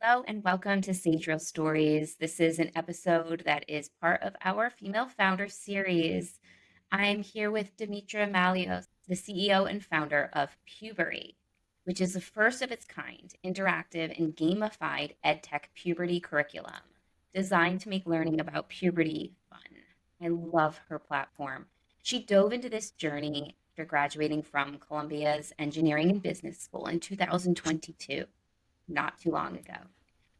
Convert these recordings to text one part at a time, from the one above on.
Hello and welcome to Sage Real Stories. This is an episode that is part of our Female Founder series. I'm here with Demetra Mallios, the CEO and founder of Puberry, which is the first of its kind interactive and gamified EdTech puberty curriculum designed to make learning about puberty fun. I love her platform. She dove into this journey after graduating from Columbia's Engineering and Business School in 2022, not too long ago.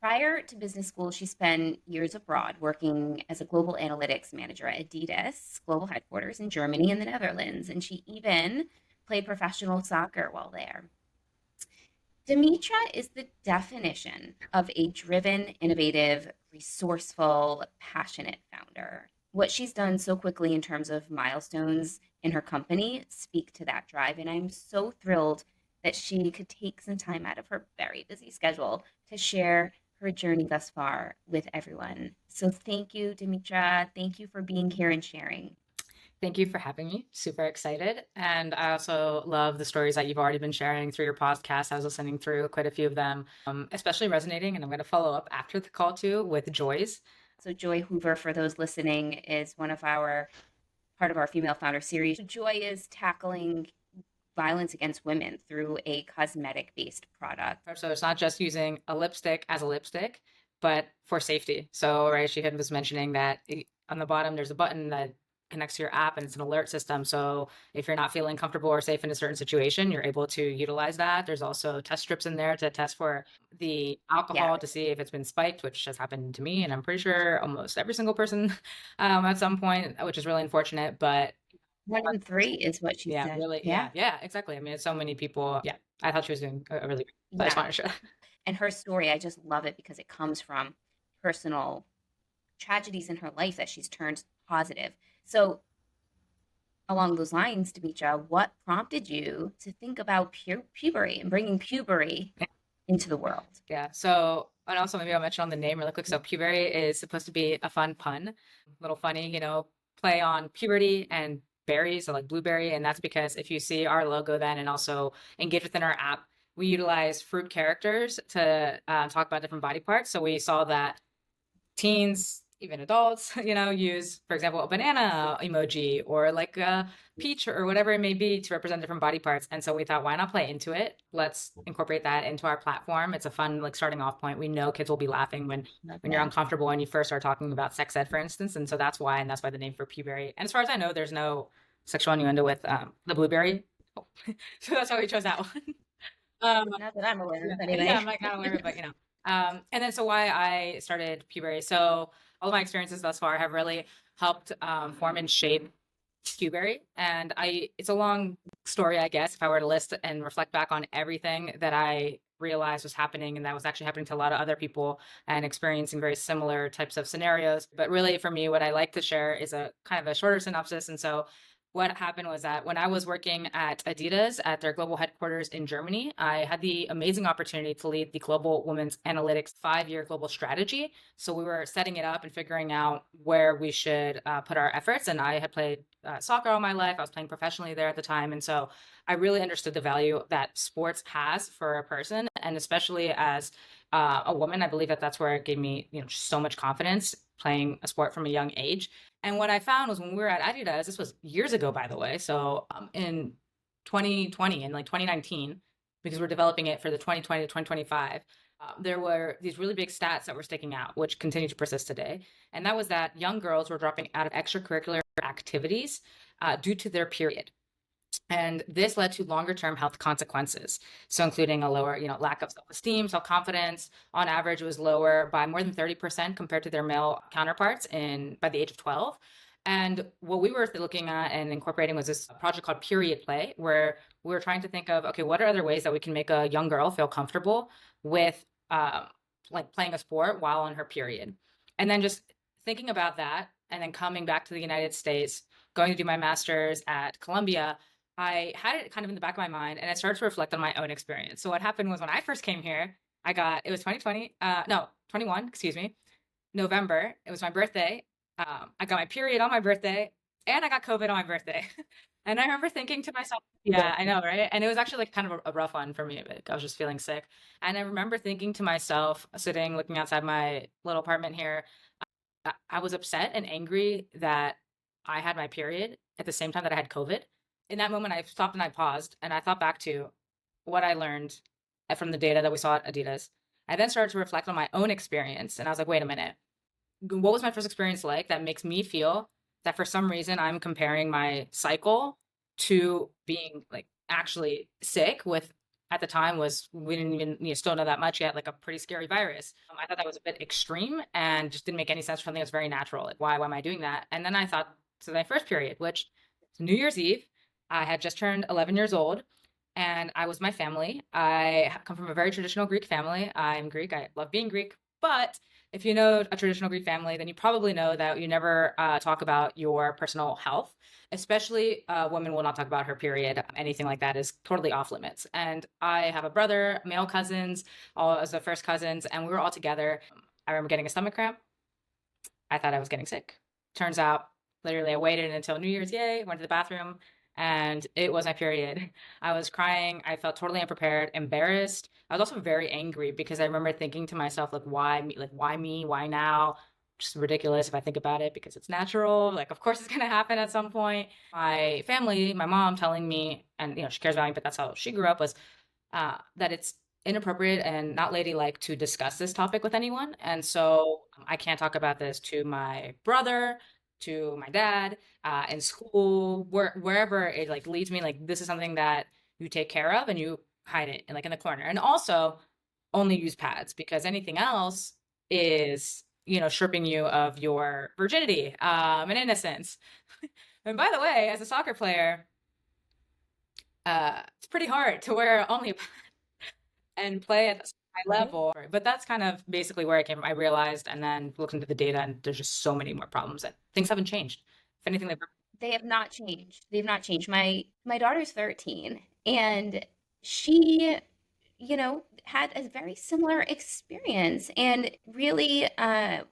Prior to business school, she spent years abroad working as a global analytics manager at Adidas, global headquarters in Germany and the Netherlands. And she even played professional soccer while there. Demetra is the definition of a driven, innovative, resourceful, passionate founder. What she's done so quickly in terms of milestones in her company speak to that drive. And I'm so thrilled that she could take some time out of her very busy schedule to share her journey thus far with everyone. So thank you, Demetra. Thank you for being here and sharing. Thank you for having me. Super excited. And I also love the stories that you've already been sharing through your podcast. I was listening through quite a few of them, especially resonating. And I'm going to follow up after the call too with Joy's. So Joy Hoover, for those listening, is one of our part of our female founder series. Joy is tackling violence against women through a cosmetic based product. So it's not just using a lipstick as a lipstick, but for safety. So, right, she was mentioning that on the bottom, there's a button that connects to your app and it's an alert system. So if you're not feeling comfortable or safe in a certain situation, you're able to utilize that. There's also test strips in there to test for the alcohol to see if it's been spiked, which has happened to me. And I'm pretty sure almost every single person at some point, which is really unfortunate. But 1 in 3 is what she said. Really. Yeah, exactly. I mean, it's so many people. Yeah, I thought she was doing a really great. So I just wanted to share that. And her story, I just love it because it comes from personal tragedies in her life that she's turned positive. So, along those lines, Demetra, what prompted you to think about puberty and bringing puberty into the world? Yeah. So, and also maybe I'll mention on the name really quick. So, Puberry is supposed to be a fun pun, a little funny, play on puberty and berries, so like blueberry. And that's because if you see our logo then and also engage within our app, we utilize fruit characters to talk about different body parts. So we saw that teens, even adults, use, for example, a banana emoji or like a peach or whatever it may be to represent different body parts. And so we thought, why not play into it? Let's incorporate that into our platform. It's a fun, like, starting off point. We know kids will be laughing when you're uncomfortable and you first start talking about sex ed, for instance. And so that's why the name for Puberry. And as far as I know, there's no sexual innuendo with the blueberry. So that's why we chose that one. Not that I'm aware of, anyway. Yeah, I'm like not aware of it, but and then so why I started Puberry. So all of my experiences thus far have really helped form and shape Puberry. And it's a long story, I guess, if I were to list and reflect back on everything that I realized was happening and that was actually happening to a lot of other people and experiencing very similar types of scenarios. But really for me, what I like to share is a kind of a shorter synopsis. And so what happened was that when I was working at Adidas at their global headquarters in Germany, I had the amazing opportunity to lead the Global Women's Analytics 5-year global strategy. So we were setting it up and figuring out where we should put our efforts. And I had played soccer all my life. I was playing professionally there at the time. And so I really understood the value that sports has for a person. And especially as a woman, I believe that that's where it gave me so much confidence playing a sport from a young age. And what I found was when we were at Adidas, this was years ago, by the way. So in 2020 and like 2019, because we're developing it for the 2020 to 2025, there were these really big stats that were sticking out, which continue to persist today. And that was that young girls were dropping out of extracurricular activities due to their period. And this led to longer term health consequences. So including a lower, lack of self-esteem, self-confidence. On average, it was lower by more than 30% compared to their male counterparts by the age of 12. And what we were looking at and incorporating was this project called Period Play, where we were trying to think of, okay, what are other ways that we can make a young girl feel comfortable with like playing a sport while on her period? And then just thinking about that and then coming back to the United States, going to do my master's at Columbia, I had it kind of in the back of my mind and I started to reflect on my own experience. So what happened was when I first came here, it was 21, excuse me, November. It was my birthday. I got my period on my birthday and I got COVID on my birthday. And I remember thinking to myself, Yeah. yeah, I know, right? And it was actually like kind of a rough one for me. Like I was just feeling sick. And I remember thinking to myself, sitting looking outside my little apartment here, I was upset and angry that I had my period at the same time that I had COVID. In that moment, I stopped and I paused and I thought back to what I learned from the data that we saw at Adidas. I then started to reflect on my own experience and I was like, wait a minute, what was my first experience like that makes me feel that for some reason I'm comparing my cycle to being like actually sick with at the time was we didn't even still know that much yet, like a pretty scary virus. I thought that was a bit extreme and just didn't make any sense for something that's very natural. Like why am I doing that? And then I thought, so my first period, which is New Year's Eve, I had just turned 11 years old and I was my family. I come from a very traditional Greek family. I'm Greek. I love being Greek. But if you know a traditional Greek family, then you probably know that you never talk about your personal health, especially women will not talk about her period. Anything like that is totally off limits. And I have a brother, male cousins, all as the first cousins, and we were all together. I remember getting a stomach cramp. I thought I was getting sick. Turns out, literally, I waited until New Year's, yay, went to the bathroom, and it was my period. I was crying. I felt totally unprepared, embarrassed. I was also very angry because I remember thinking to myself, like, why me? Like, why me? Why now? Just ridiculous if I think about it because it's natural. Like, of course, it's going to happen at some point. My family, my mom telling me, and she cares about me, but that's how she grew up, was that it's inappropriate and not ladylike to discuss this topic with anyone. And so I can't talk about this to my brother, to my dad, in school, wherever it like leads me. Like this is something that you take care of and you hide it in like in the corner. And also only use pads because anything else is stripping you of your virginity and innocence. And by the way, as a soccer player, it's pretty hard to wear only a and play at this high Right. level. But that's kind of basically where I came. I realized, and then looked into the data, and there's just so many more problems, and things haven't changed. If anything, they've They have not changed. They have not changed. My daughter's 13 and she, had a very similar experience and really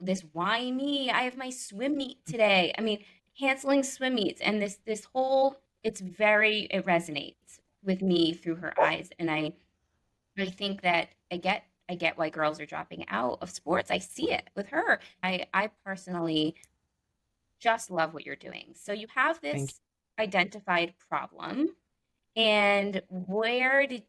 this why me? I have my swim meet today. I mean, canceling swim meets and this whole it resonates with me through her eyes and I think that I get why girls are dropping out of sports. I see it with her. I personally just love what you're doing. So you have thank this identified problem and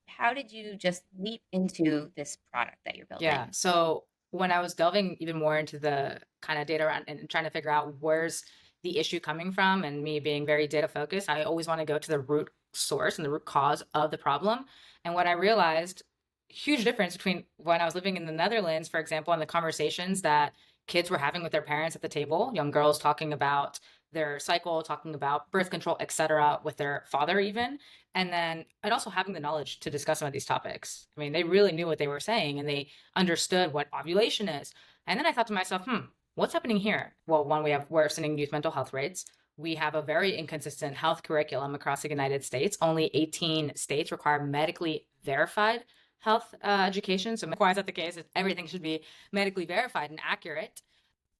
how did you just leap into this product that you're Yeah. building? So when I was delving even more into the kind of data around and trying to figure out where's the issue coming from, and me being very data focused, I always want to go to the root source and the root cause of the problem. And what I realized, huge difference between when I was living in the Netherlands, for example, and the conversations that kids were having with their parents at the table, young girls talking about their cycle, talking about birth control, etc., with their father even, and also having the knowledge to discuss some of these topics. I mean, they really knew what they were saying and they understood what ovulation is. And then I thought to myself, what's happening here? Well, one, we have worsening youth mental health rates. We have a very inconsistent health curriculum across the United States. Only 18 states require medically verified health education. So why is that the case? Everything should be medically verified and accurate.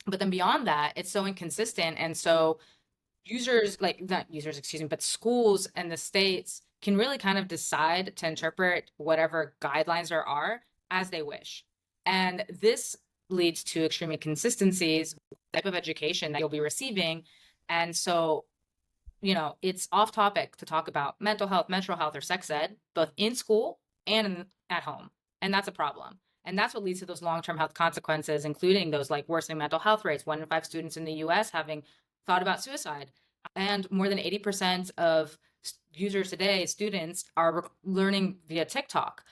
But then beyond that, it's so inconsistent. And so users, like not users, excuse me, but schools and the states can really kind of decide to interpret whatever guidelines there are as they wish. And this leads to extreme inconsistencies, type of education that you'll be receiving. And so, it's off topic to talk about mental health, or sex ed, both in school and at home. And that's a problem. And that's what leads to those long-term health consequences, including those like worsening mental health rates. 1 in 5 students in the US having thought about suicide. And more than 80% of users today, students, are learning via TikTok.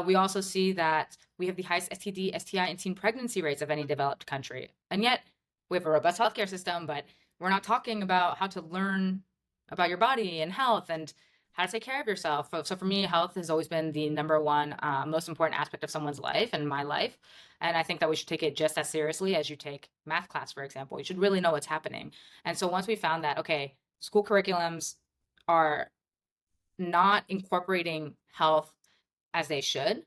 We also see that we have the highest STD, STI, and teen pregnancy rates of any developed country. And yet we have a robust healthcare system, but we're not talking about how to learn about your body and health and how to take care of yourself. So for me, health has always been the number one most important aspect of someone's life and my life. And I think that we should take it just as seriously as you take math class, for example. You should really know what's happening. And so once we found that, okay, school curriculums are not incorporating health as they should,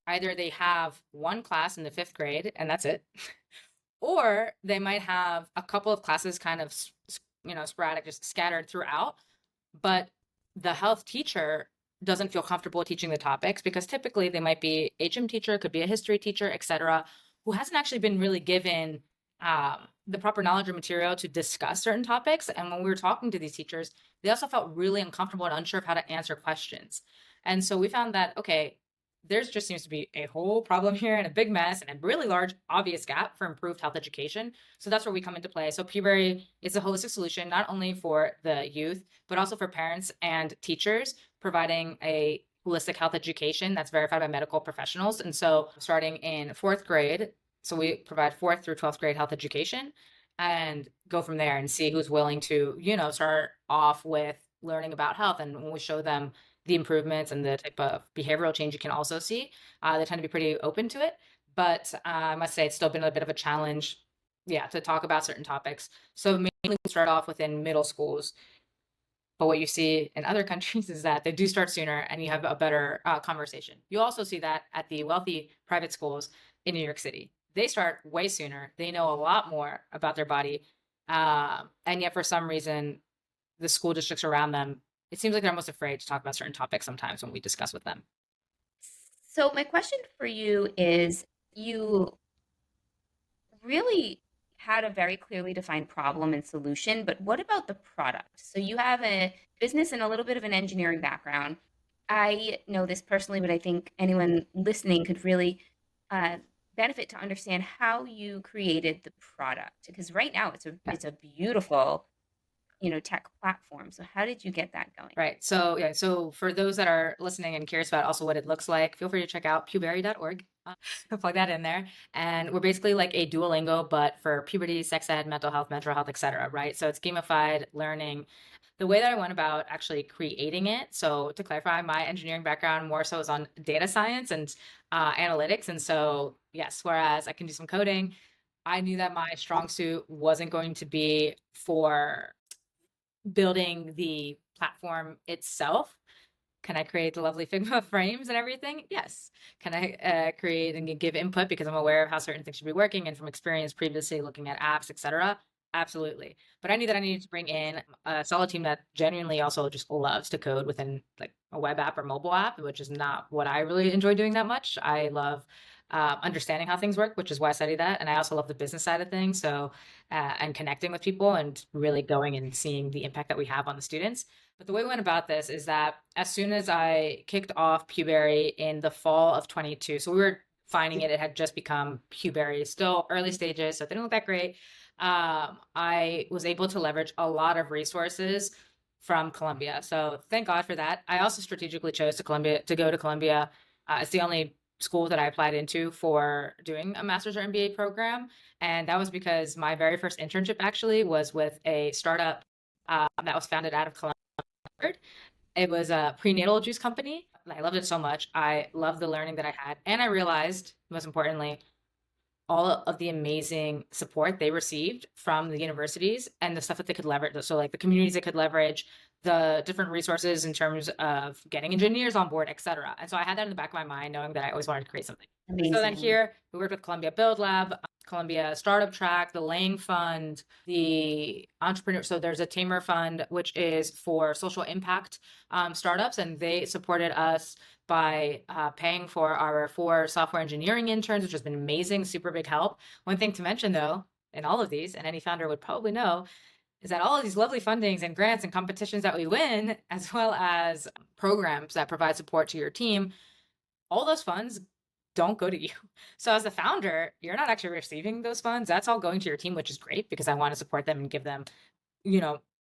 either they have one class in the 5th grade and that's it, or they might have a couple of classes kind of, sporadic, just scattered throughout, but the health teacher doesn't feel comfortable teaching the topics because typically they might be HM teacher, could be a history teacher, etc., who hasn't actually been really given the proper knowledge or material to discuss certain topics. And when we were talking to these teachers, they also felt really uncomfortable and unsure of how to answer questions. And so we found that, okay, there's just seems to be a whole problem here and a big mess and a really large, obvious gap for improved health education. So that's where we come into play. So Puberry is a holistic solution, not only for the youth, but also for parents and teachers, providing a holistic health education that's verified by medical professionals. And so starting in fourth grade, so we provide fourth through 12th grade health education and go from there and see who's willing to, start off with learning about health. And when we show them the improvements and the type of behavioral change you can also see, they tend to be pretty open to it. But I must say it's still been a bit of a challenge, to talk about certain topics. So mainly we start off within middle schools. But what you see in other countries is that they do start sooner and you have a better conversation. You also see that at the wealthy private schools in New York City. They start way sooner. They know a lot more about their body. And yet, for some reason, the school districts around them, it seems like they're almost afraid to talk about certain topics sometimes when we discuss with them. So my question for you is, you really had a very clearly defined problem and solution, but what about the product? So you have a business and a little bit of an engineering background. I know this personally, but I think anyone listening could really uh, benefit to understand how you created the product. Because right now it's a beautiful, tech platform. So how did you get that going? Right. So, so for those that are listening and curious about also what it looks like, feel free to check out puberry.org. Plug that in there. And we're basically like a Duolingo, but for puberty, sex ed, mental health, etc. Right. So it's gamified learning. The way that I went about actually creating it, so to clarify, my engineering background more so is on data science and analytics. And so, yes, whereas I can do some coding, I knew that my strong suit wasn't going to be for building the platform itself. Can I create the lovely Figma frames and everything? Yes. Can I create and give input because I'm aware of how certain things should be working and from experience previously looking at apps, etc.? Absolutely. But I knew that I needed to bring in a solid team that genuinely also just loves to code within like a web app or mobile app, which is not what I really enjoy doing that much. I love understanding how things work, which is why I study that. And I also love the business side of things. So, and connecting with people and really going and seeing the impact that we have on the students. But the way we went about this is that as soon as I kicked off Puberry in the fall of 22, so we were finding it had just become Puberry, still early stages, so it didn't look that great. I was able to leverage a lot of resources from Columbia. So thank God for that. I also strategically chose to go to Columbia. It's the only school that I applied into for doing a master's or MBA program. And that was because my very first internship actually was with a startup that was founded out of Columbia. It was a prenatal juice company. I loved it so much. I loved the learning that I had. And I realized, most importantly, all of the amazing support they received from the universities and the stuff that they could leverage. So like the communities they could leverage, the different resources in terms of getting engineers on board, etc. And so I had that in the back of my mind, knowing that I always wanted to create something. Amazing. So then here we worked with Columbia Build Lab, Columbia Startup Track, the Lang Fund, the Entrepreneur. So there's a Tamer Fund, which is for social impact startups, and they supported us by paying for our 4 software engineering interns, which has been amazing, super big help. One thing to mention though, in all of these, and any founder would probably know, is that all of these lovely fundings and grants and competitions that we win, as well as programs that provide support to your team, all those funds don't go to you. So as a founder, you're not actually receiving those funds. That's all going to your team, which is great because I want to support them and give them,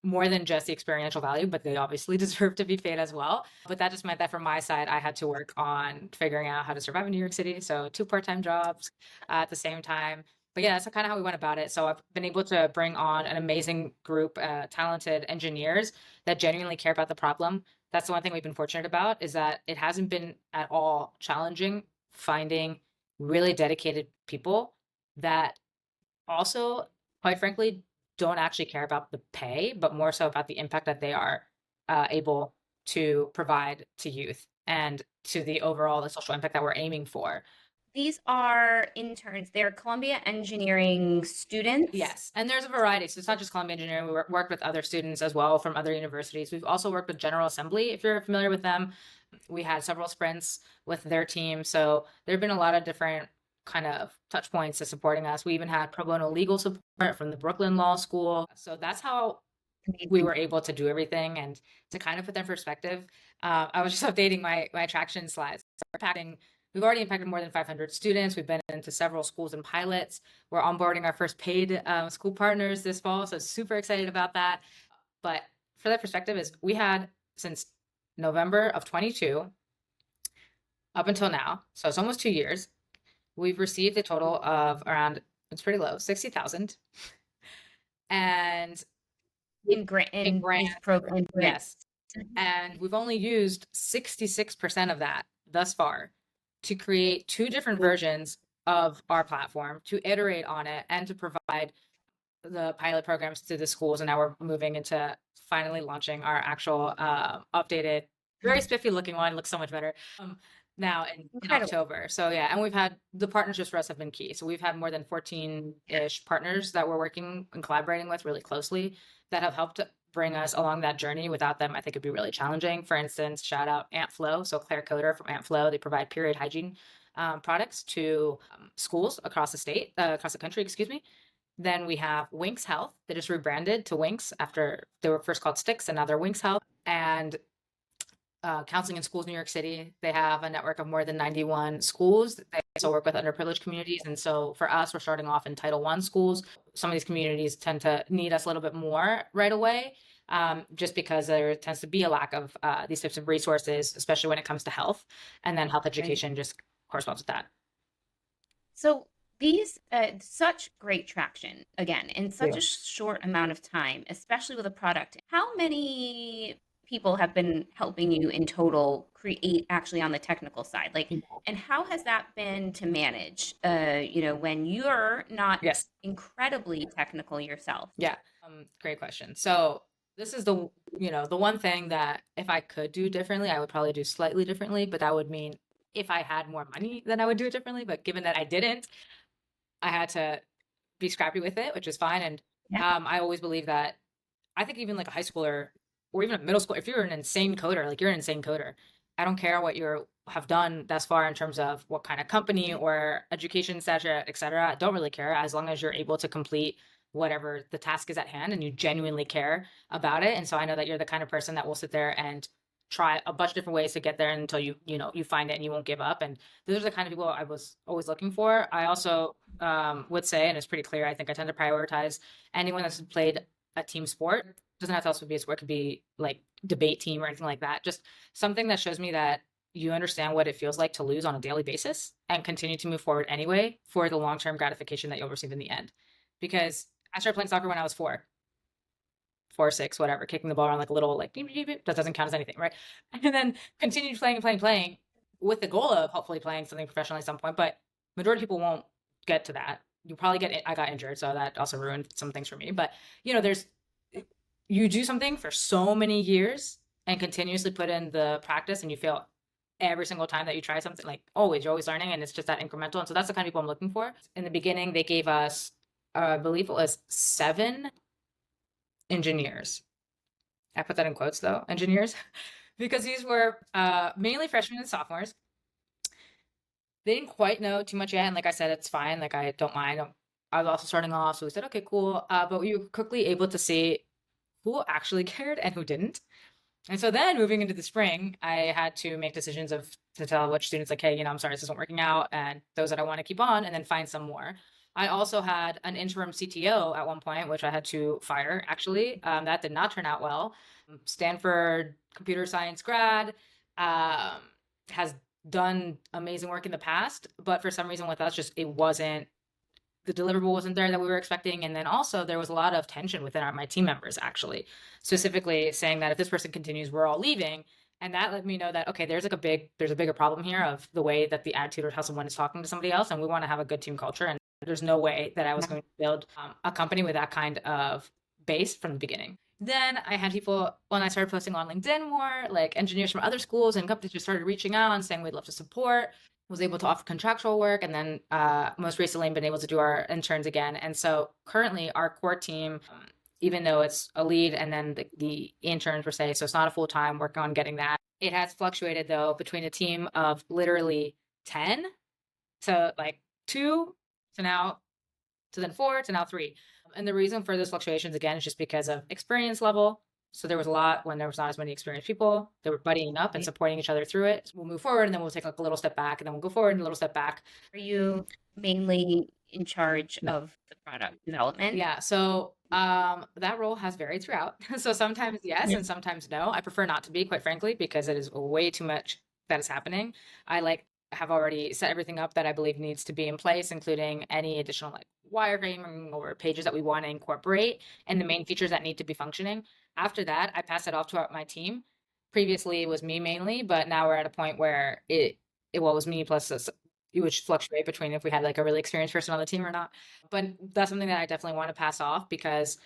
more than just the experiential value, but they obviously deserve to be paid as well. But that just meant that from my side, I had to work on figuring out how to survive in New York City. So 2 part-time jobs at the same time. But yeah, that's kind of how we went about it. So I've been able to bring on an amazing group, talented engineers that genuinely care about the problem. That's the one thing we've been fortunate about, is that it hasn't been at all challenging finding really dedicated people that also, quite frankly, don't actually care about the pay, but more so about the impact that they are able to provide to youth and to the overall the social impact that we're aiming for. these are interns. They're Columbia engineering students. Yes, and there's a variety. So it's not just Columbia Engineering. We worked with other students as well from other universities. We've also worked with General Assembly, if you're familiar with them. We had several sprints with their team. So there have been a lot of different kind of touch points to supporting us. We even had pro bono legal support from the Brooklyn Law School. So that's how we were able to do everything. And to kind of put that in perspective, I was just updating my attraction slides. We've already impacted more than 500 students. We've been into several schools and pilots. We're onboarding our first paid school partners this fall, so super excited about that. But for that perspective is we had since November of 22 up until now, so it's almost 2 years, we've received a total of around, it's pretty low, 60,000. And in grant in grants. program grants. Yes. And we've only used 66% of that thus far to create 2 different versions of our platform, to iterate on it, and to provide the pilot programs to the schools. And now we're moving into finally launching our actual updated, very spiffy looking one. It looks so much better now in October. So yeah, and we've had the partnerships for us have been key. So we've had more than 14-ish partners that we're working and collaborating with really closely that have helped bring us along that journey. Without them, I think it'd be really challenging. For instance, shout out AntFlow. So Claire Coder from AntFlow, they provide period hygiene products to schools across the country, excuse me. Then we have Winx Health. They just rebranded to Winx after they were first called Sticks, and now they're Winx Health. And Counseling in Schools New York City, they have a network of more than 91 schools. They also work with underprivileged communities. And so for us, we're starting off in Title I schools. Some of these communities tend to need us a little bit more right away, just because there tends to be a lack of these types of resources, especially when it comes to health. And then health education just corresponds with that. So these such great traction again in such a short amount of time, especially with a product. How many people have been helping you in total create actually on the technical side? Like, and how has that been to manage, when you're not incredibly technical yourself? Yeah. Great question. So this is the one thing that if I could do differently, I would probably do slightly differently, but that would mean if I had more money, then I would do it differently. But given that I didn't, I had to be scrappy with it, which is fine. And I always believe that I think even like a high schooler or even a middle school, if you're an insane coder, like you're an insane coder. I don't care what you have done thus far in terms of what kind of company or education stature, et cetera. I don't really care as long as you're able to complete whatever the task is at hand and you genuinely care about it. And so I know that you're the kind of person that will sit there and try a bunch of different ways to get there until you find it and you won't give up. And those are the kind of people I was always looking for. I also would say, and it's pretty clear, I think I tend to prioritize anyone that's played a team sport. Doesn't have to also be a sport, it could be like debate team or anything like that. Just something that shows me that you understand what it feels like to lose on a daily basis and continue to move forward anyway for the long-term gratification that you'll receive in the end. Because I started playing soccer when I was 4, 6, whatever, kicking the ball around like a little like beep, beep, beep, that doesn't count as anything, right? And then continued playing with the goal of hopefully playing something professionally at some point. But majority of people won't get to that. You probably I got injured, so that also ruined some things for me. But you do something for so many years and continuously put in the practice, and you fail every single time that you try something. Like you're always learning, and it's just that incremental. And so that's the kind of people I'm looking for. In the beginning, they gave us, I believe it was 7 engineers. I put that in quotes though, engineers, because these were mainly freshmen and sophomores. They didn't quite know too much yet. And like I said, it's fine. Like I don't mind. I was also starting off. So we said, okay, cool. But we were quickly able to see who actually cared and who didn't. And so then moving into the spring, I had to make decisions to tell which students like, hey, I'm sorry, this isn't working out. And those that I want to keep on, and then find some more. I also had an interim CTO at one point, which I had to fire, actually. That did not turn out well. Stanford computer science grad, has done amazing work in the past, but for some reason with us, the deliverable wasn't there that we were expecting. And then also there was a lot of tension within my team members, actually, specifically saying that if this person continues, we're all leaving. And that let me know that, okay, there's a bigger problem here of the way that the attitude or how someone is talking to somebody else. And we want to have a good team culture. And there's no way that I was going to build a company with that kind of base from the beginning. Then I had people, when I started posting on LinkedIn more, like engineers from other schools and companies just started reaching out and saying, we'd love to support. was able to offer contractual work, and then most recently been able to do our interns again. And so currently our core team, even though it's a lead and then the interns per se, so it's not a full time working on getting that. It has fluctuated though between a team of literally 10 to like 2 to now to then 4 to now 3. And the reason for those fluctuations again is just because of experience level. So there was a lot when there was not as many experienced people. They were buddying up and supporting each other through it. So we'll move forward and then we'll take like a little step back and then we'll go forward and a little step back. Are you mainly in charge of the product development? Yeah. So that role has varied throughout. So sometimes yes and sometimes no. I prefer not to be, quite frankly, because it is way too much that is happening. I have already set everything up that I believe needs to be in place, including any additional like wireframing or pages that we want to incorporate and the main features that need to be functioning. After that, I pass it off to my team. Previously, it was me mainly, but now we're at a point where it was me plus it would fluctuate between if we had like a really experienced person on the team or not. But that's something that I definitely want to pass off because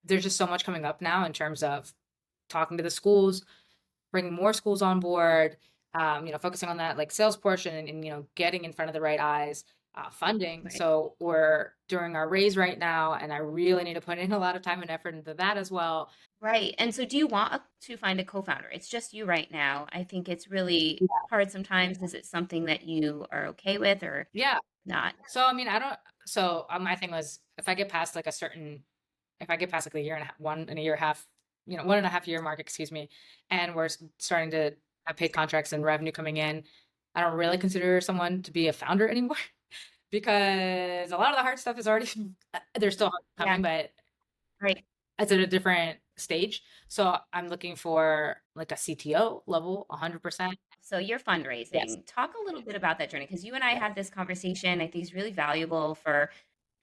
there's just so much coming up now in terms of talking to the schools, bringing more schools on board, focusing on that like sales portion and getting in front of the right eyes, funding. Right. So we're doing our raise right now, and I really need to put in a lot of time and effort into that as well. Right. And so do you want to find a co-founder? It's just you right now. I think it's really hard sometimes. Is it something that you are okay with or Yeah. not? So I mean, I don't. So my thing was, if I get past like a year and a half, 1.5 year mark, excuse me, and we're starting to have paid contracts and revenue coming in, I don't really consider someone to be a founder anymore because a lot of the hard stuff is already they're still coming, but Right. it's at a different stage. So I'm looking for like a CTO level, 100%. So you're Yes. fundraising. Talk a little bit about that journey because you and I had this conversation. I think it's really valuable for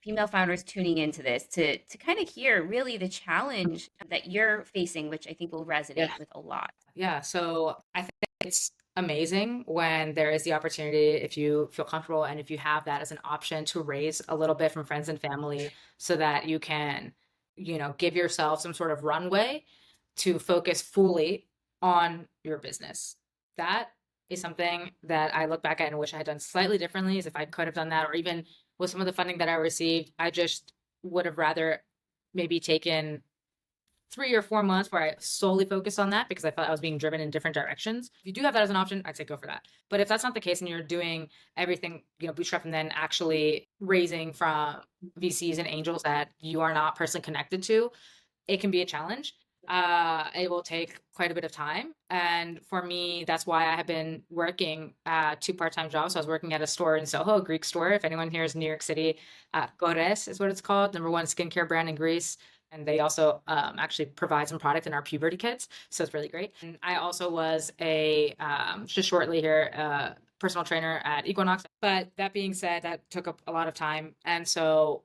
female founders tuning into this to kind of hear really the challenge that you're facing, which I think will Yeah. resonate with a lot. Yeah. So I think it's amazing when there is the opportunity, if you feel comfortable and if you have that as an option to raise a little bit from friends and family so that you can, give yourself some sort of runway to focus fully on your business. That is something that I look back at and wish I had done slightly differently, is if I could have done that, or even with some of the funding that I received, I just would have rather maybe taken 3 or 4 months where I solely focused on that because I felt I was being driven in different directions. If you do have that as an option, I'd say go for that. But if that's not the case and you're doing everything, bootstrap and then actually raising from VCs and angels that you are not personally connected to, it can be a challenge. It will take quite a bit of time. And for me, that's why I have been working 2 part-time jobs. So I was working at a store in Soho, a Greek store. If anyone here is in New York City, Gores is what it's called, #1 skincare brand in Greece. And they also actually provide some product in our puberty kits. So it's really great. And I also was just shortly here, personal trainer at Equinox. But that being said, that took up a lot of time. And so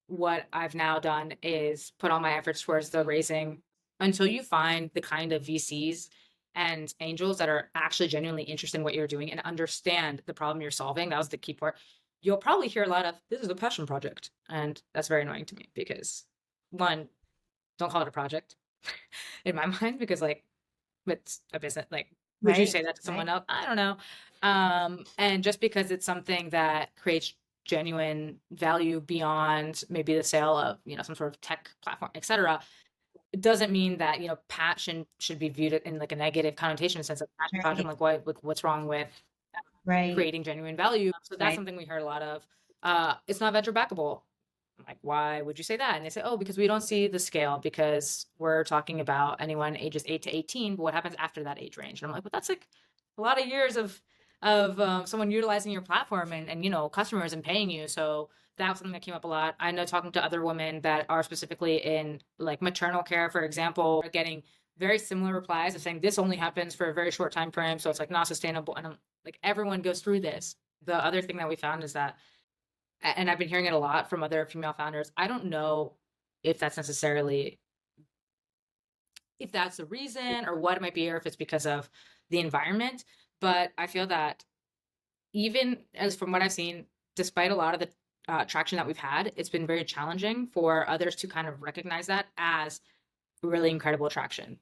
what I've now done is put all my efforts towards the raising until you find the kind of VCs and angels that are actually genuinely interested in what you're doing and understand the problem you're solving. That was the key part. You'll probably hear a lot of, this is a passion project. And that's very annoying to me because one, don't call it a project in my mind because like it's a business. Like, would you say that to someone else? I don't know. And just because it's something that creates genuine value beyond maybe the sale of, some sort of tech platform, etc., it doesn't mean that, passion should be viewed in like a negative connotation sense of passion project. Like what's wrong with creating genuine value? So that's something we heard a lot of. It's not venture backable. I'm like, why would you say that? And they say, oh, because we don't see the scale because we're talking about anyone ages 8 to 18, but what happens after that age range? And I'm like, well, that's like a lot of years of someone utilizing your platform and customers and paying you. So that was something that came up a lot. I know talking to other women that are specifically in like maternal care, for example, are getting very similar replies of saying this only happens for a very short time frame, so it's like not sustainable. And I'm like, everyone goes through this. The other thing that we found is that, and I've been hearing it a lot from other female founders, I don't know if that's necessarily, if that's the reason or what it might be, or if it's because of the environment. But I feel that even as from what I've seen, despite a lot of the traction that we've had, it's been very challenging for others to kind of recognize that as really incredible traction.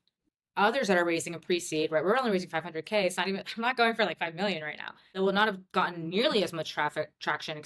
others that are raising a pre-seed, right? We're only raising 500K. It's not even, I'm not going for like 5 million right now. That will not have gotten nearly as much traction,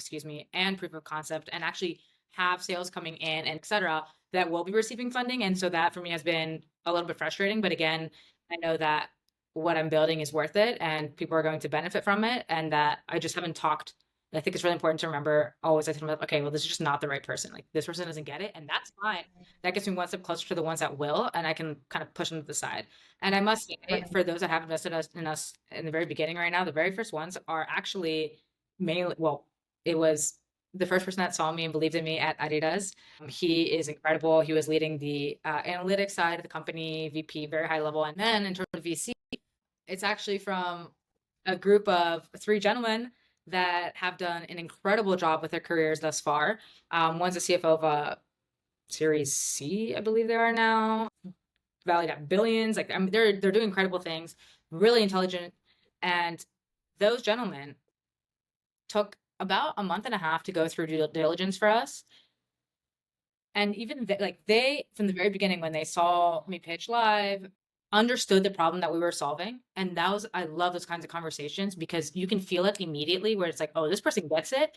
and proof of concept, and actually have sales coming in and et cetera, that will be receiving funding. And so that for me has been a little bit frustrating. But again, I know that what I'm building is worth it and people are going to benefit from it. And that I just haven't talked. I think it's really important to remember always, I tell myself, okay, well, this is just not the right person. Like this person doesn't get it. And that's fine. That gets me one step closer to the ones that will, and I can kind of push them to the side. And I must say, Right. for those that have invested in us in the very beginning right now, the very first ones are actually mainly, well, it was the first person that saw me and believed in me at Adidas. He is incredible. He was leading the analytics side of the company, VP, very high level. And then in terms of VC, it's actually from a group of 3 gentlemen that have done an incredible job with their careers thus far. One's a CFO of a Series C, I believe they are now, valued at billions. Like, I mean, they're doing incredible things, really intelligent. And those gentlemen took about a month and a half to go through due diligence for us. And even they, from the very beginning, when they saw me pitch live, understood the problem that we were solving. And that was, I love those kinds of conversations because you can feel it immediately where it's like, oh, this person gets it.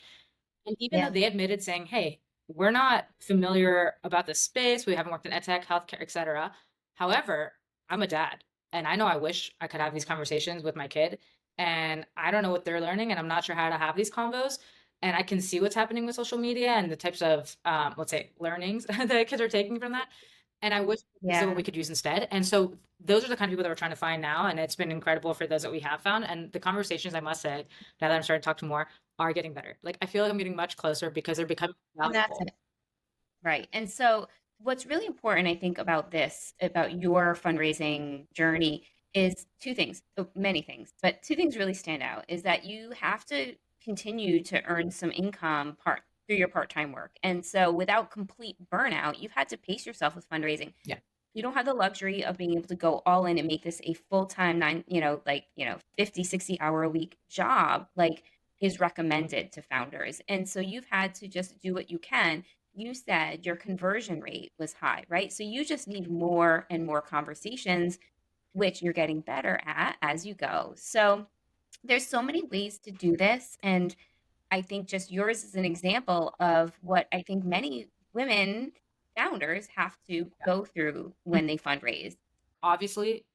And even though Yeah. they admitted saying, hey, we're not familiar about this space, we haven't worked in EdTech, healthcare, et cetera. However, I'm a dad and I know I wish I could have these conversations with my kid. And I don't know what they're learning and I'm not sure how to have these convos. And I can see what's happening with social media and the types of, let's say, learnings that kids are taking from that. And I wish this is what Yeah. we could use instead. And so those are the kind of people that we're trying to find now. And it's been incredible for those that we have found. And the conversations, I must say, now that I'm starting to talk to more, are getting better. Like I feel like I'm getting much closer because they're becoming And that's valuable. it. Right. And so, what's really important, I think, about this, about your fundraising journey, is two things, many things, but two things really stand out is that you have to continue to earn some income through your part-time work. And so, without complete burnout, you've had to pace yourself with fundraising. Yeah. You don't have the luxury of being able to go all in and make this a full-time 50, 60 hour a week job, like is recommended to founders. And so you've had to just do what you can. You said your conversion rate was high, right? So you just need more and more conversations, which you're getting better at as you go. So there's so many ways to do this. And I think just yours is an example of what I think many women founders have to go through when they fundraise. Obviously,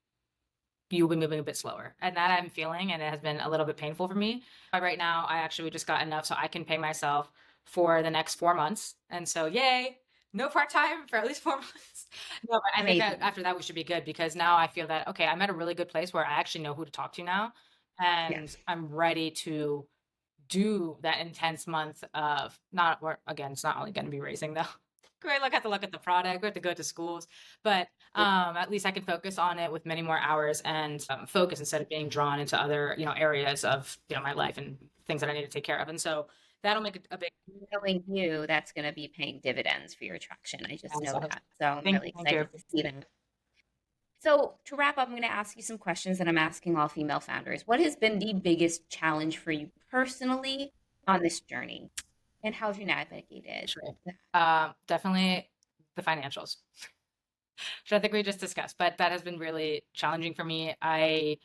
you will be moving a bit slower. And that I'm feeling, and it has been a little bit painful for me. But right now, I actually just got enough so I can pay myself for the next 4 months. And so, yay, no part time for at least 4 months. No, but I think that Amazing. after that, we should be good because now I feel that, okay, I'm at a really good place where I actually know who to talk to now. And Yes. I'm ready to do that intense month of not, or again, it's not only going to be raising though. Great, look at the product. We have to go to schools, but at least I can focus on it with many more hours and focus instead of being drawn into other areas of my life and things that I need to take care of. And so that'll make a big. Knowing you, that's going to be paying dividends for your traction. I just know So that. So I'm thank really you, thank you. excited to see that. So to wrap up, I'm going to ask you some questions that I'm asking all female founders. What has been the biggest challenge for you personally on this journey? And how have you navigated Sure. that? Definitely the financials, which I think we just discussed, but that has been really challenging for me. I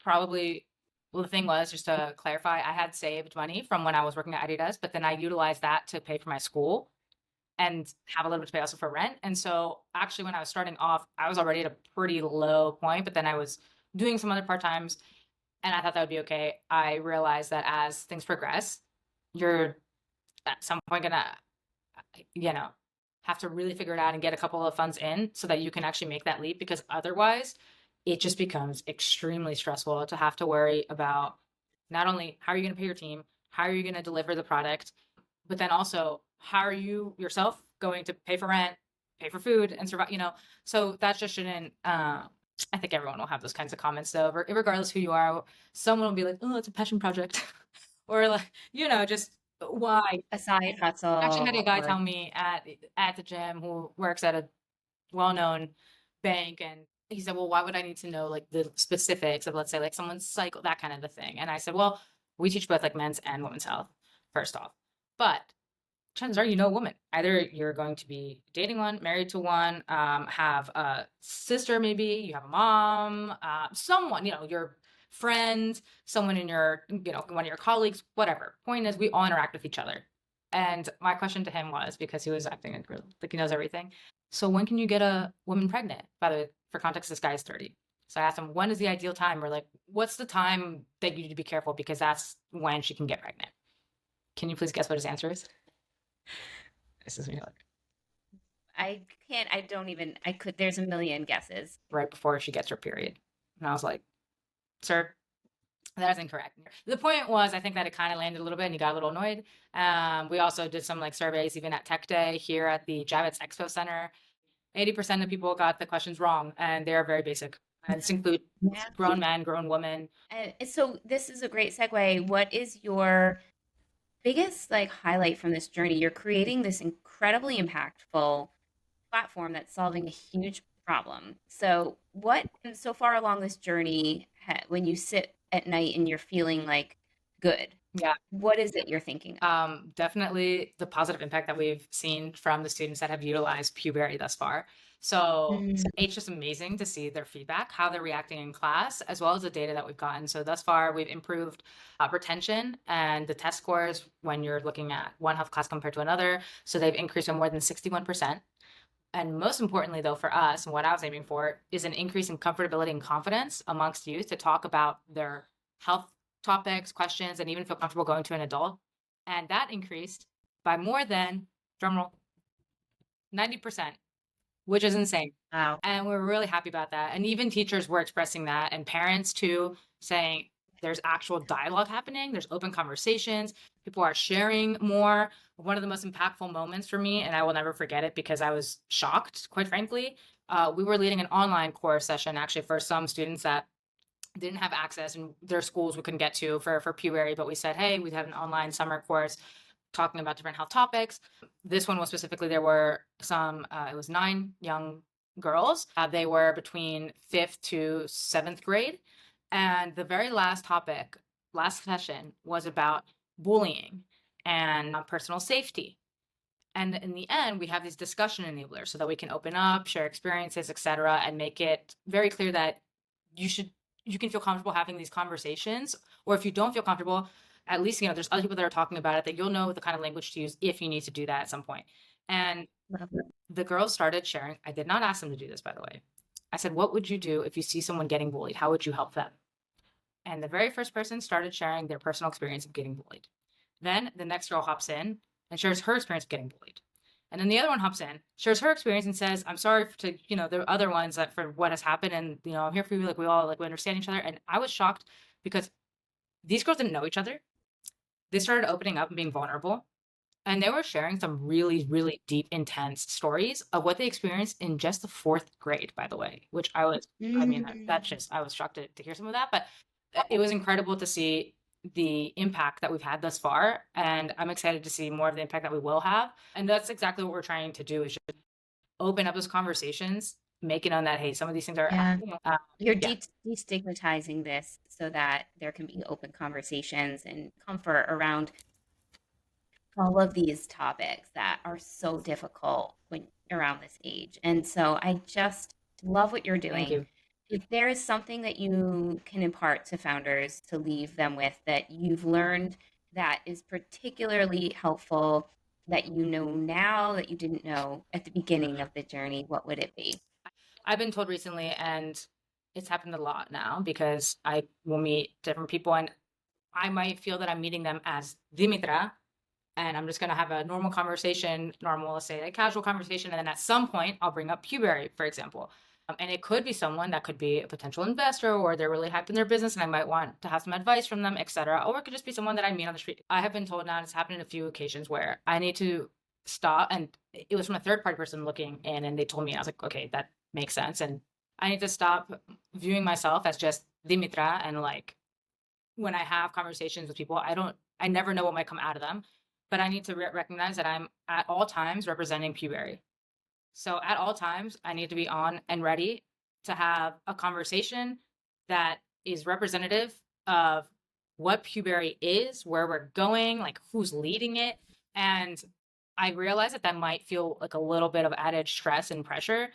probably, well, the thing was, just to clarify, I had saved money from when I was working at Adidas, but then I utilized that to pay for my school and have a little bit to pay also for rent. And so actually, when I was starting off, I was already at a pretty low point, but then I was doing some other part times and I thought that would be okay. I realized that as things progress, you're at some point gonna, you know, have to really figure it out and get a couple of funds in so that you can actually make that leap because otherwise it just becomes extremely stressful to have to worry about not only how are you going to pay your team, how are you going to deliver the product, but then also how are you yourself going to pay for rent, pay for food and survive, so that just shouldn't, I think everyone will have those kinds of comments though, regardless who you are. Someone will be like, oh, it's a passion project. Or like, just why. A side I actually had a hustle guy or tell me at the gym who works at a well-known bank, and he said, well, why would I need to know like the specifics of, let's say, like someone's cycle, that kind of a thing. And I said, well, we teach both like men's and women's health, first off. But chances are you know a woman. Either you're going to be dating one, married to one, have a sister, maybe you have a mom, someone, your friend, someone in your, one of your colleagues, whatever. Point is, we all interact with each other. And my question to him was, because he was acting like he knows everything. So when can you get a woman pregnant? By the way, for context, this guy is 30. So I asked him, when is the ideal time? Or like, what's the time that you need to be careful because that's when she can get pregnant? Can you please guess what his answer is? This is me like I can't, I don't even, I could, there's a million guesses. right before she gets her period. And I was like, sir, that is incorrect. The point was, I think that it kind of landed a little bit and he got a little annoyed. We also did some like surveys even at Tech Day here at the Javits Expo Center. 80% of people got the questions wrong and they're very basic. And this includes Yeah. grown men, grown women. And so this is a great segue. What is your biggest like highlight from this journey? You're creating this incredibly impactful platform that's solving a huge problem. So what so far along this journey, when you sit at night and you're feeling like good, Yeah. what is it you're thinking of? Definitely the positive impact that we've seen from the students that have utilized Puberry thus far. So Mm. it's just amazing to see their feedback, how they're reacting in class, as well as the data that we've gotten. So thus far, we've improved retention and the test scores when you're looking at one health class compared to another. So they've increased by more than 61%. And most importantly, though, for us, and what I was aiming for, is an increase in comfortability and confidence amongst youth to talk about their health topics, questions, and even feel comfortable going to an adult. And that increased by more than, drumroll, 90%, which is insane. Wow. And we're really happy about that. And even teachers were expressing that, and parents too, saying there's actual dialogue happening, there's open conversations, people are sharing more. One of the most impactful moments for me, and I will never forget it because I was shocked, quite frankly. We were leading an online course session actually for some students that didn't have access in their schools we couldn't get to for Puberry, but we said, hey, we have an online summer course talking about different health topics. This one was specifically, there were some, it was 9 young girls. They were between 5th to 7th grade. And the very last topic, last session, was about bullying and personal safety. And in the end, we have these discussion enablers so that we can open up, share experiences, etc., and make it very clear that you can feel comfortable having these conversations. Or if you don't feel comfortable, at least there's other people that are talking about it that you'll know the kind of language to use if you need to do that at some point. And the girls started sharing. I did not ask them to do this, by the way. I said, what would you do if you see someone getting bullied? How would you help them? And the very first person started sharing their personal experience of getting bullied. Then the next girl hops in and shares her experience of getting bullied. And then the other one hops in, shares her experience and says, I'm sorry to, the other ones that for what has happened. And, I'm here for you. Like we all we understand each other. And I was shocked because these girls didn't know each other. They started opening up and being vulnerable. And they were sharing some really, really deep, intense stories of what they experienced in just the 4th grade, by the way, which I was, I was shocked to hear some of that. But it was incredible to see the impact that we've had thus far. And I'm excited to see more of the impact that we will have. And that's exactly what we're trying to do, is just open up those conversations, make it known that, hey, some of these things are, You're destigmatizing this so that there can be open conversations and comfort around all of these topics that are so difficult when around this age. And so I just love what you're Thank doing. you. If there is something that you can impart to founders to leave them with that you've learned that is particularly helpful, that you know now that you didn't know at the beginning of the journey, what would it be? I've been told recently, and it's happened a lot now because I will meet different people and I might feel that I'm meeting them as Demetra, and I'm just going to have a normal conversation, let's say a casual conversation. And then at some point I'll bring up Puberry, for example. And it could be someone that could be a potential investor, or they're really hyped in their business and I might want to have some advice from them, etc. Or it could just be someone that I meet on the street. I have been told now, it's happened in a few occasions where I need to stop, and it was from a third party person looking in, and they told me, I was like, okay, that makes sense. And I need to stop viewing myself as just Dimitra, and like when I have conversations with people, I never know what might come out of them, but I need to recognize that I'm at all times representing Puberry. So at all times, I need to be on and ready to have a conversation that is representative of what Puberry is, where we're going, like who's leading it. And I realize that that might feel like a little bit of added stress and pressure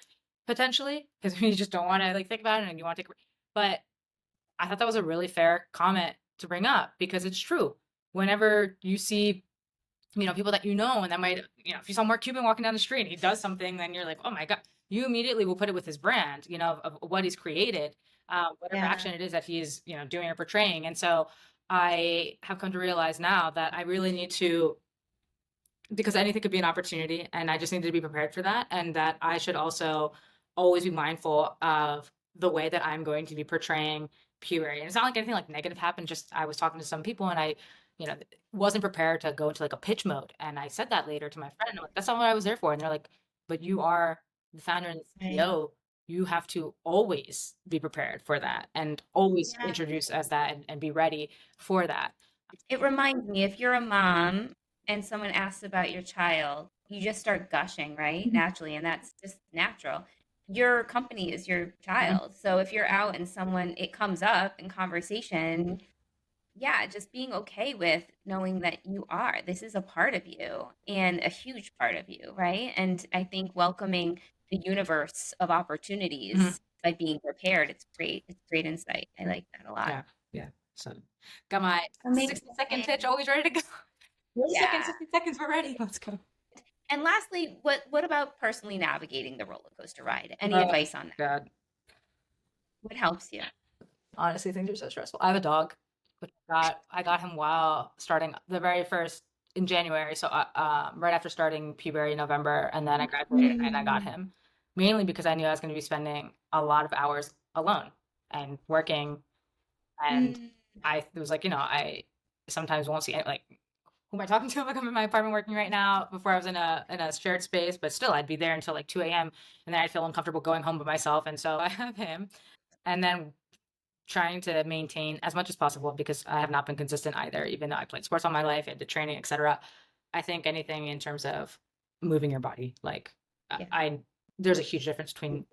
potentially because you just don't want to like think about it and you want to take. But I thought that was a really fair comment to bring up because it's true. Whenever you see, people that and that might, if you saw Mark Cuban walking down the street and he does something, then you're like, oh my God, you immediately will put it with his brand, of what he's created, whatever Yeah. action it is that he's, doing or portraying. And so I have come to realize now that I really need to, because anything could be an opportunity and I just need to be prepared for that. And that I should also always be mindful of the way that I'm going to be portraying puberty. And it's not like anything like negative happened. Just I was talking to some people and I, wasn't prepared to go into like a pitch mode. And I said that later to my friend. I'm like, that's not what I was there for. And they're like, but you are the founder and the Right. CEO. You have to always be prepared for that and always Yeah. introduce as that and be ready for that. It reminds me, if you're a mom and someone asks about your child, you just start gushing, right? Mhm. Naturally, and that's just natural. Your company is your Mhm. child. So if you're out and it comes up in conversation, yeah, just being okay with knowing that this is a part of you and a huge part of you, right? And I think welcoming the universe of Mhm. opportunities by being prepared, it's great. It's great insight. I like that a lot. Yeah. Yeah. So got my 60-second pitch Amazing. always ready to go. 30 seconds, Yeah. 60 seconds, we're ready. Let's go. And lastly, what about personally navigating the roller coaster ride? Any Oh advice on that? God. What helps you? Honestly, things are so stressful. I have a dog, which I got him while starting the very first in January. So right after starting Puberry in November, and then I graduated and I got Mm, him mainly because I knew I was going to be spending a lot of hours alone and working. And mm, I was like, I sometimes won't see like who am I talking to? Like I'm in my apartment working right now. Before I was in a shared space, but still I'd be there until like 2 a.m. and then I'd feel uncomfortable going home by myself. And so I have him, and then trying to maintain as much as possible because I have not been consistent either, even though I played sports all my life and did training, etc. I think anything in terms of moving your body, like yeah, I there's a huge difference between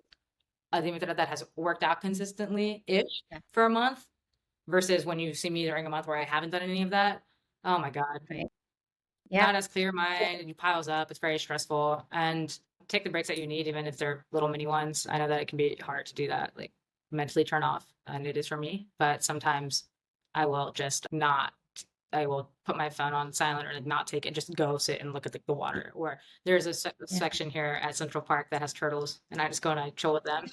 a Demetra that has worked out consistently ish yeah, for a month versus when you see me during a month where I haven't done any of that. Oh my God. right. Yeah, Not as clear mind, and you piles up. It's very stressful. And take the breaks that you need, even if they're little mini ones. I know that it can be hard to do that, like mentally turn off, and it is for me. But sometimes I will just not. I will put my phone on silent or like not take it, just go sit and look at the water. Or there's a yeah, section here at Central Park that has turtles, and I just go and I chill with them,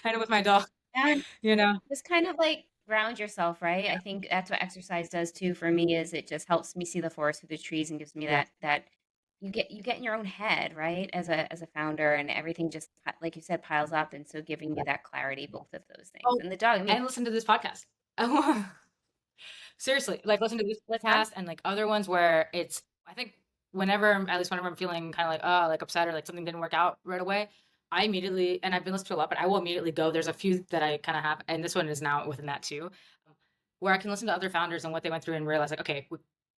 and with my dog. yeah. You know. Just kind of like ground yourself, right? I think that's what exercise does too for me is it just helps me see the forest through the trees and gives me Yeah. that you get in your own head, right? As a founder and everything just like you said piles up and so giving you that clarity, both of those things. Oh, And the dog, I mean, and listen to this podcast. Seriously, like listen to this what's that? podcast and like other ones where it's I think at least whenever I'm feeling kind of like like upset or like something didn't work out right away, I immediately and I've been listening to a lot, but I will immediately go. There's a few that I kind of have, and this one is now within that too, where I can listen to other founders and what they went through and realize like, okay,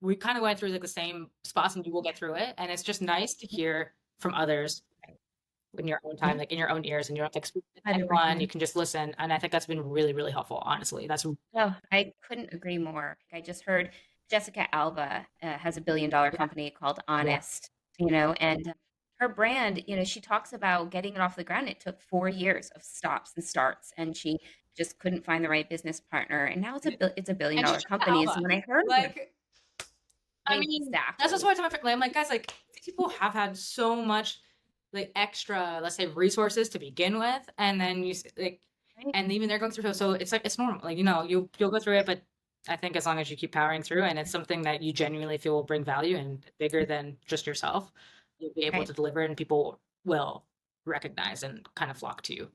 we kind of went through like the same spots and you will get through it. And it's just nice to hear from others in your own Yeah, time, like in your own ears, and you don't have to explain it to anyone. You 100%. can just listen. And I think that's been really, really helpful, honestly. That's Oh, I couldn't agree more. I just heard Jessica Alba has a billion-dollar yeah, company called yeah. Honest, and her brand, she talks about getting it off the ground. It took 4 years of stops and starts, and she just couldn't find the right business partner. And now it's a billion And dollar she's just company. And so Alba. when I heard that, Like, I mean, that's just exactly, why I tell my friend, like, I'm like, guys, like, these people have had so much, like, extra, let's say, resources to begin with, and then like, right? and even they're going through, so it's like it's normal, like, you'll go through it, but I think as long as you keep powering through, and it's something that you genuinely feel will bring value and bigger than just yourself, you'll be able Right. to deliver, and people will recognize and kind of flock to you.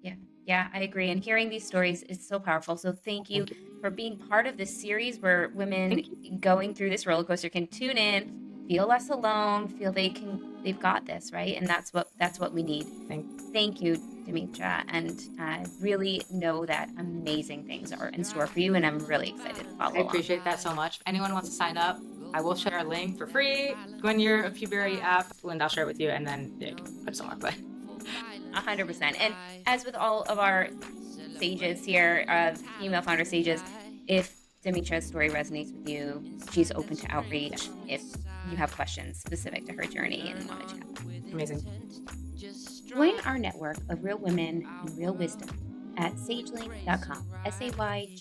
Yeah. Yeah, I agree. And hearing these stories is so powerful. So thank you Thank you. for being part of this series where women Thank you. going through this roller coaster can tune in, feel less alone, feel they've got this, right? And that's what we need. Thank Thank you, Demetra. And I really know that amazing things are in store for you. And I'm really excited to I follow along. appreciate that so much. If anyone wants to sign up, I will share a link for free when you're a Puberty app, and I'll share it with you, and then you can put it somewhere. But 100%. And as with all of our sages here, female founder sages, if Demetra's story resonates with you, she's open to outreach. If you have questions specific to her journey and want to chat. Amazing. Join our network of real women and real wisdom at sagelink.com, SAYGELINK.